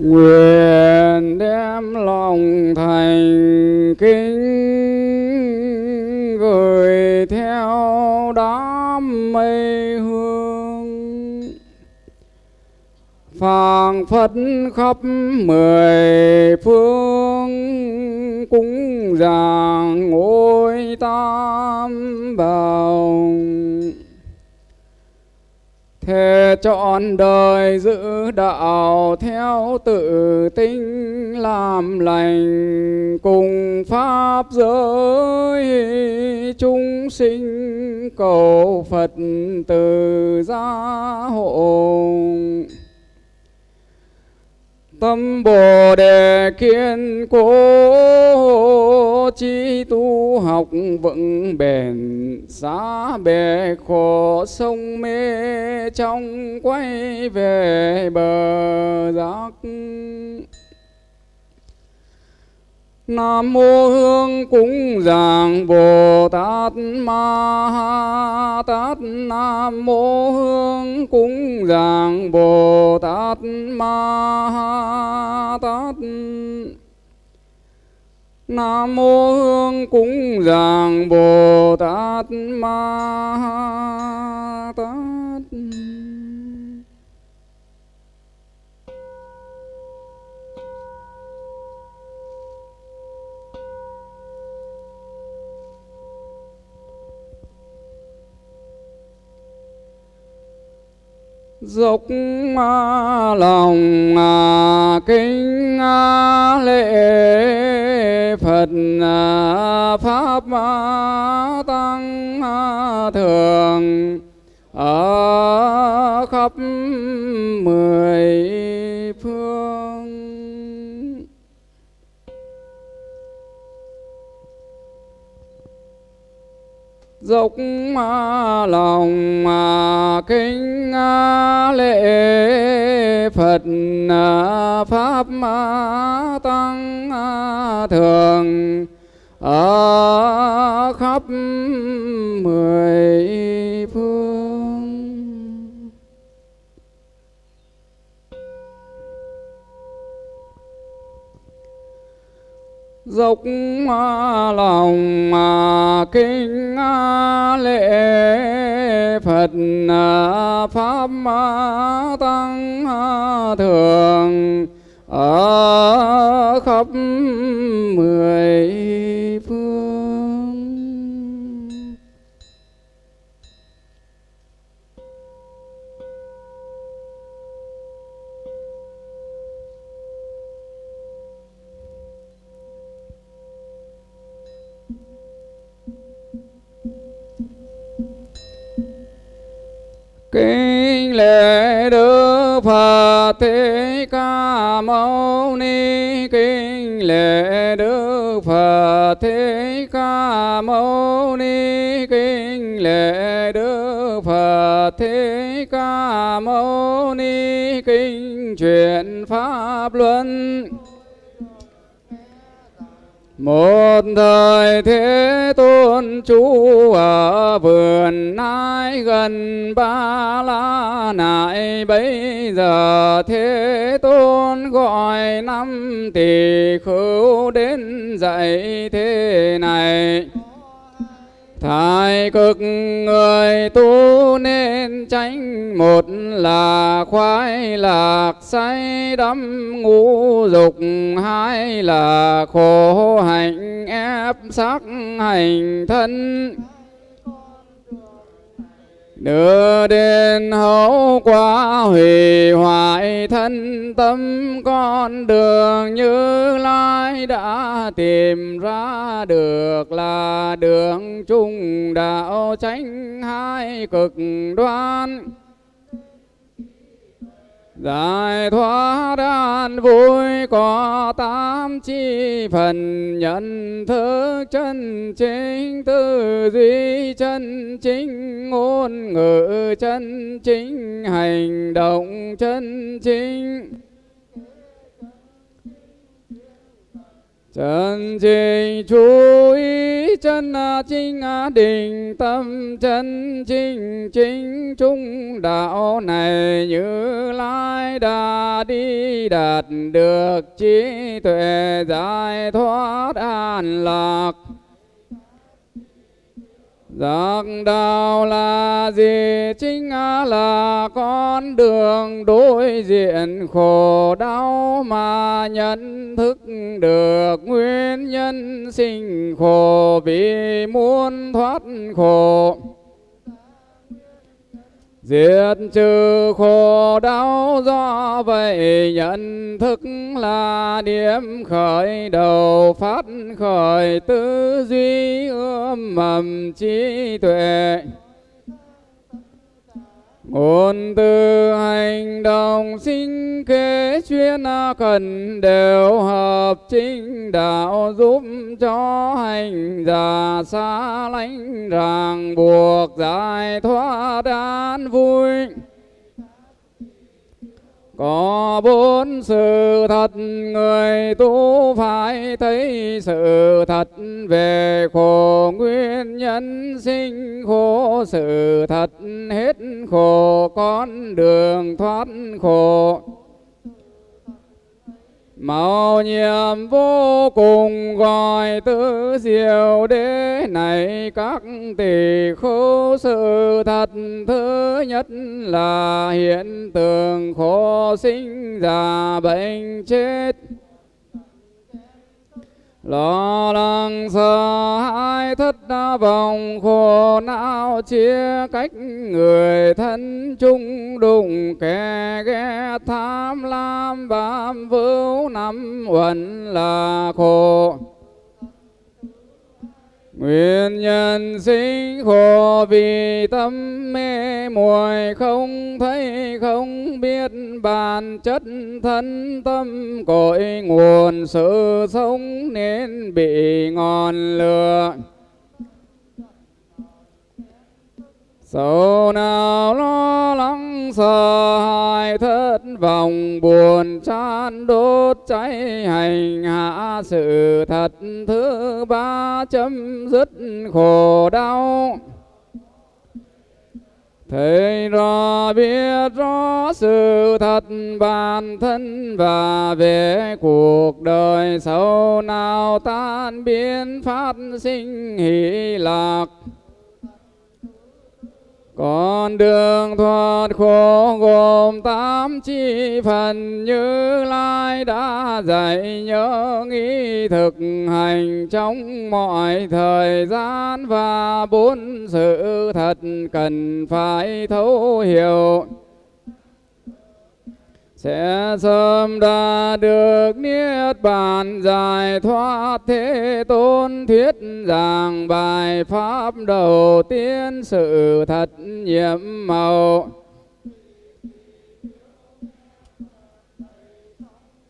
Nguyện đem lòng thành kính gửi theo đám mây hương, phảng phất khắp mười phương cúng dường ngôi tam bảo. Thề trọn đời giữ đạo theo tự tinh làm lành, cùng pháp giới chúng sinh cầu Phật từ gia hộ. Tâm Bồ Đề kiên cố, chí tu học vững bền, xá bể khổ sông mê trong quay về bờ giác. Nam mô Hương cúng dường Bồ Tát Ma Tát. Nam mô Hương cúng dường Bồ Tát Ma Tát. Nam mô Hương cúng dường Bồ Tát Ma Tát. Dốc lòng kính lễ Phật Pháp Tăng Thượng ở khắp mười phương. Dốc lòng kính lễ Phật Pháp Tăng Thượng ở khắp mười phương. Dốc lòng kính lễ Phật Pháp Tăng Thượng ở khắp mười phương. Kính lễ Đức Phật Thích Ca Mâu Ni. Kính lễ Đức Phật Thích Ca Mâu Ni. Kính lễ Đức Phật Thích Ca Mâu Ni. Kinh truyền pháp luân. Một thời Thế Tôn trú ở vườn Nai gần Ba La Nại. Bấy giờ Thế Tôn gọi 5 tỳ khưu đến dạy thế này: Thái cực người tu nên tránh, một là khoái lạc say đắm ngũ dục, hai là khổ hạnh ép sắc hành thân, đưa đến hậu quả hủy hoại thân tâm. Con đường Như Lai đã tìm ra được là đường trung đạo, tránh hai cực đoan, giải thoát an vui. Có 8 chi phần: nhận thức chân chính, tư duy chân chính, ngôn ngữ chân chính, hành động chân chính. Chân chính chú ý chân chính định tâm chân chính chính trung đạo này Như Lai đã đi đạt được trí tuệ giải thoát an lạc. Giác đạo là gì? Chính là con đường đối diện khổ đau mà nhận thức được nguyên nhân sinh khổ vì muốn thoát khổ. Diệt trừ khổ đau do vậy nhận thức là điểm khởi đầu phát khởi tư duy ươm mầm trí tuệ. Ngôn từ hành động sinh kế chuyên cần đều hợp chính đạo giúp cho hành giả xa lánh ràng buộc giải thoát an vui. Có bốn sự thật người tu phải thấy sự thật về khổ nguyên nhân sinh khổ, sự thật hết khổ con đường thoát khổ. Màu nhiệm vô cùng gọi tứ diệu đế này các tỷ khổ. Sự thật thứ nhất là hiện tượng khổ sinh già bệnh chết. Lo lắng sợ hãi thất vọng khổ não chia cách người thân chung đụng. Kẻ ghét tham lam bám víu năm uẩn là khổ. Nguyên nhân sinh khổ vì tâm mê muội không thấy không biết bản chất thân tâm. Cội nguồn sự sống nên bị ngọn lửa. Sầu nào lo lắng sợ hãi thất vọng buồn chán đốt cháy hành hạ. Sự thật thứ ba chấm dứt khổ đau. Thấy rõ biết rõ sự thật bản thân và về cuộc đời. Sầu nào tan biến phát sinh hỷ lạc. Con đường thoát khổ gồm 8 chi phần Như Lai đã dạy nhớ nghĩ thực hành trong mọi thời gian. Và 4 sự thật cần phải thấu hiểu sẽ sớm đã được niết bàn giải thoát. Thế Tôn thuyết giảng bài pháp đầu tiên sự thật nhiệm màu.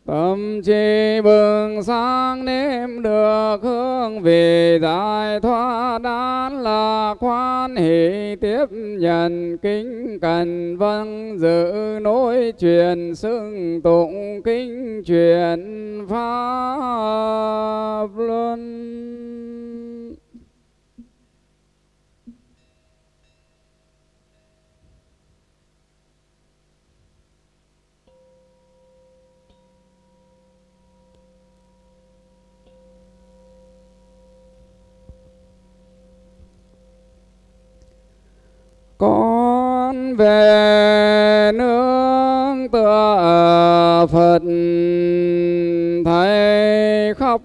Tâm trí bừng sáng nếm được hương vị giải thoát an lạc. Hoan hỷ tiếp nhận kính cẩn vâng giữ nối truyền xưng tụng kinh truyền pháp luân. Con về nương tựa Phật thấy khắp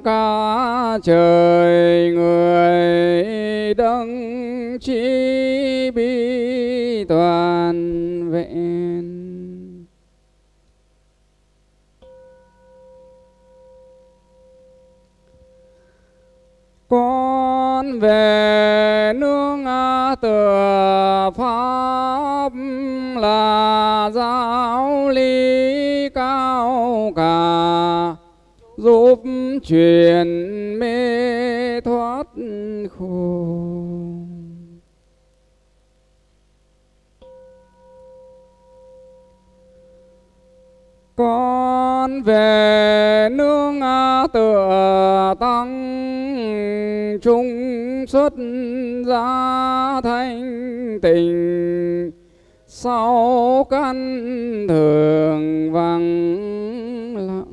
cả trời người đấng trí bi toàn vẹn. Con về nương tựa pháp là giáo lý cao cả, giúp truyền mê thoát khổ. Con về nương tựa tăng trung xuất gia thanh tịnh, sáu căn thường vắng lặng.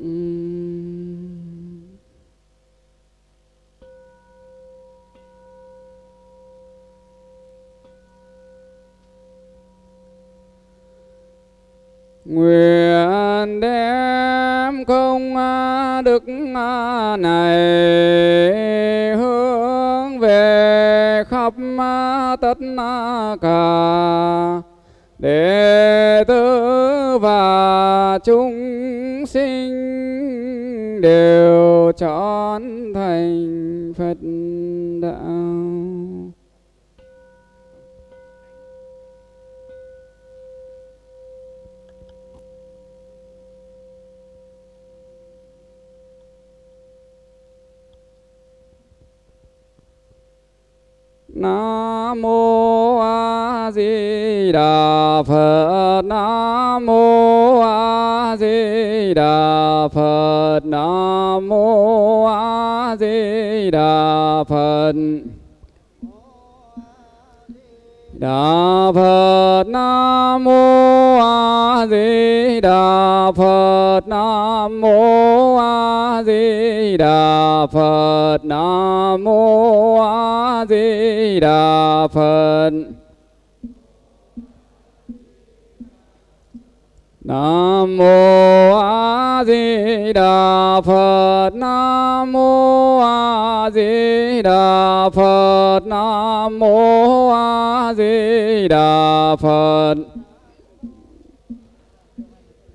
Nguyện đem công đức này hướng về khắp tất cả đệ tử và chúng sinh đều trọn thành Phật đạo. Nam mô A Di Đà Phật. Nam mô A Di Đà Phật. Nam mô A Di Đà Phật. Đà Phật. Nam mô A Di Đà Phật. Nam mô A Di Đà Phật. Nam mô A Di Đà Phật. Nam mô A Di Đà Phật. Nam mô A Di Đà Phật. Nam mô A Di Đà Phật.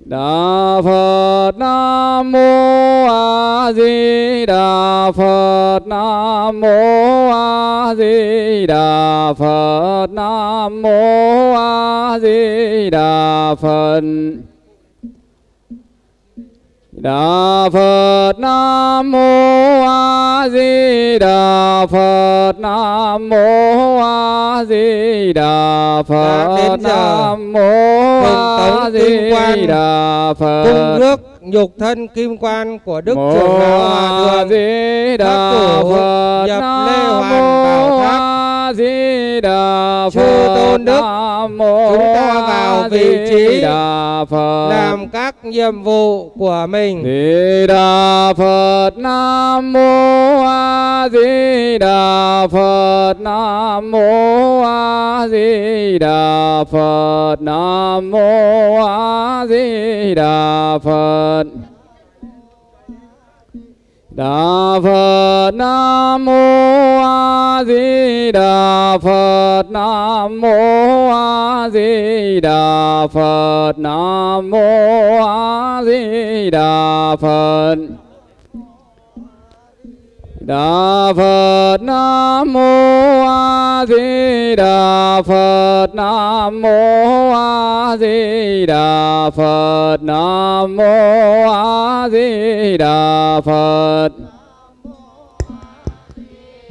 Đà Phật. Nam mô A Di Đà Phật. Nam mô A Di Đà Phật. Nam mô A Di Đà Phật. Đà Phật. Nam mô A Di Đà Phật. Nam mô A Di Đà Phật. Nam mô A Di Đà Phật. Cung rước nhục thân kim quan của Đức Trưởng Lão Hòa Thượng Thác Tử nhập Lê Hoàn Bảo Tháp. Chư Tôn Đức, chúng ta vào vị trí làm các nhiệm vụ của mình. Di Đà Phật. Nam mô A Di Đà Phật. Nam mô A Di Đà Phật. Nam mô A Di Đà Phật. Đà Phật. Nam mô A Di Đà Phật. Nam mô A Di Đà Phật. Nam mô A Di Đà Phật. Đà Phật. Nam mô A Di Đà Phật. Nam mô A Di Đà Phật. Nam mô A Di Đà Phật.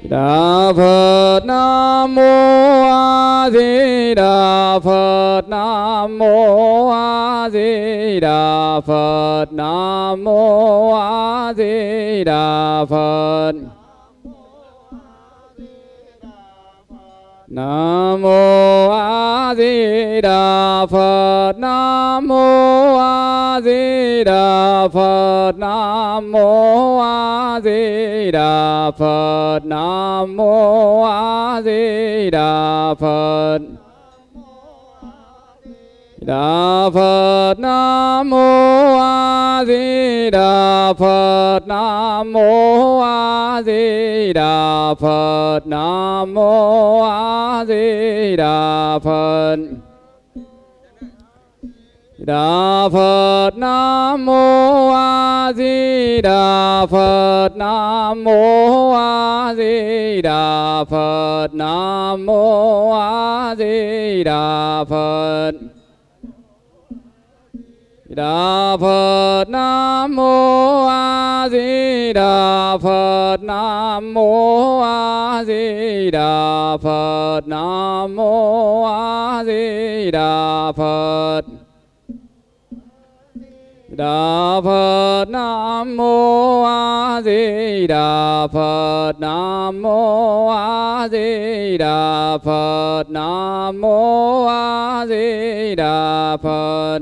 Đà Phật. Nam mô A Di Đà Phật. Nam mô A Di Đà Phật. Nam mô A Di Đà Phật. Nam mô A Di Đà Phật. Nam mô A Di Đà Phật. Nam mô A Di Đà Phật. Nam mô A Di Đà Phật. Đà Phật. Nam mô A Di Đà Phật. Nam mô A Di Đà Phật. Nam mô A Di Đà Phật. Đà Phật. Nam mô A Di Đà Phật. Nam mô A Di Đà Phật. Nam mô A Di Đà Phật. Đà Phật. Nam mô A Di Đà Phật. Nam mô A Di Đà Phật. Nam mô A Di Đà Phật. Đà Phật. Nam mô A Di Đà Phật. Nam mô A Di Đà Phật. Nam mô A Di Đà Phật.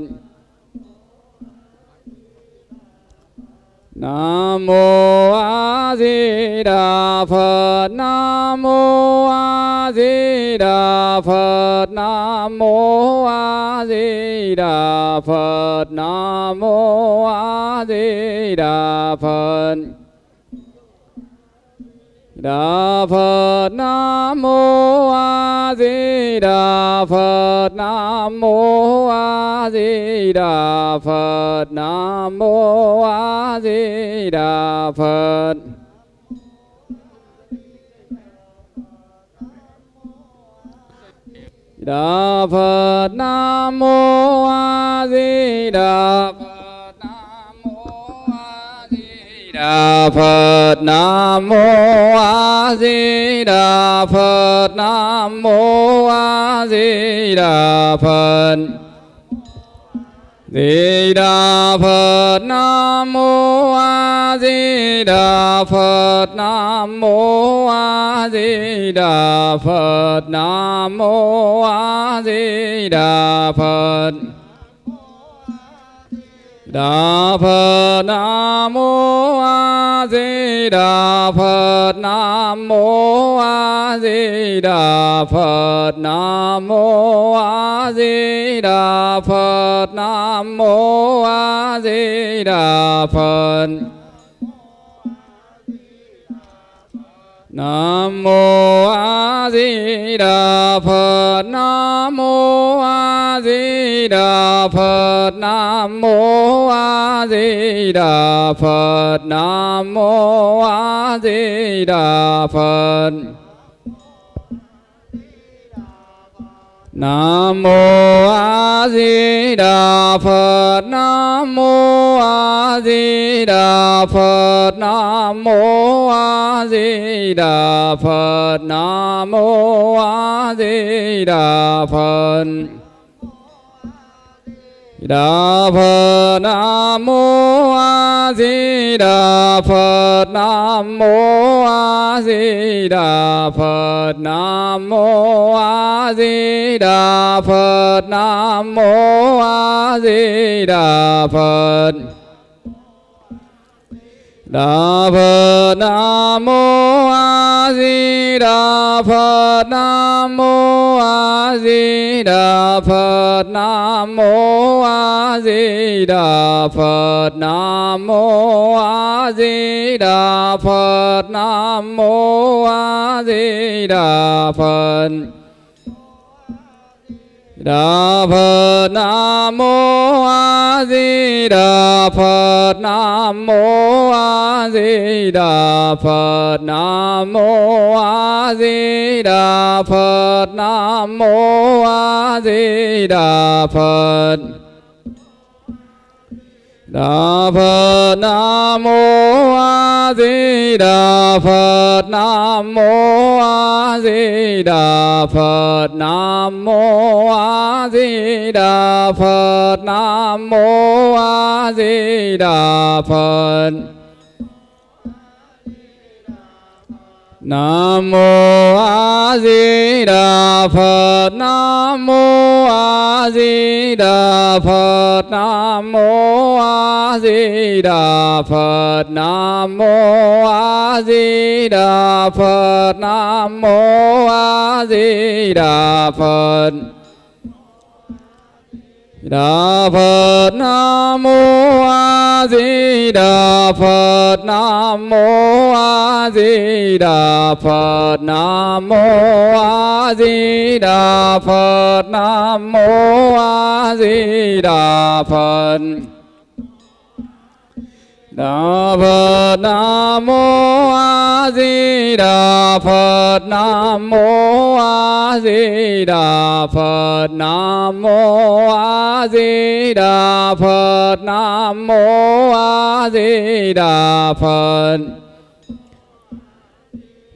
Nam mô A Di Đà Phật. Nam mô A Di Đà Phật. Nam mô A Di Đà Phật. Nam mô A Di Đà Phật. Đà Phật. Nam mô A Di Đà Phật. Nam mô A Di Đà Phật. Nam mô A Di Đà Phật. Đà Phật. Nam mô A Di Đà Phật. Nam mô A Di Đà Phật. Nam mô A Di Đà Phật. Nam mô A Di Đà Phật. Di Đà Phật. Nam mô A Di Đà Phật. Nam mô A Di Đà Phật. Nam mô A Di Đà Phật. Đà Phật. Nam mô A Di Đà Phật. Nam mô A Di Đà Phật. Nam mô A Di Đà Phật. Nam mô A Di Đà Phật. Nam mô A Di Đà Phật. Nam mô A Di Đà Phật. Nam mô A Di Đà Phật. Nam mô A Di Đà Phật. Nam mô A Di Đà Phật. Nam mô A Di Đà Phật. Nam mô A Di Đà Phật. Nam mô A Di Đà Phật. Đà Phật. Nam mô A Di Đà Phật. Nam mô A Di Đà Phật. Nam mô A Di Đà Phật. Nam mô A Di Đà Phật. Đà Phật. Nam mô A Di Đà Phật. Nam mô A Di Đà Phật. Nam mô A Di Đà Phật. Nam mô A Di Đà Phật. Nam mô A Di Đà Phật. Đà Phật. Nam mô A Di Đà Phật. Nam mô A Di Đà Phật. Nam mô A Di Đà Phật. Nam mô A Di Đà Phật. Đà Phật. Nam mô A Di Đà Phật. Nam mô A Di Đà Phật. Nam mô A Di Đà Phật. Nam mô A Di Đà Phật. Nam mô A Di Đà Phật. Nam mô A Di Đà Phật. Nam mô A Di Đà Phật. Nam mô A Di Đà Phật. Nam mô A Di Đà Phật. Đà Phật. Nam mô A Di Đà Phật. Nam mô A Di Đà Phật. Nam mô A Di Đà Phật. Nam mô A Di Đà Phật. Đà Phật. Nam mô A Di Đà Phật. Nam mô A Di Đà Phật. Nam mô A Di Đà Phật. Nam mô A Di Đà Phật.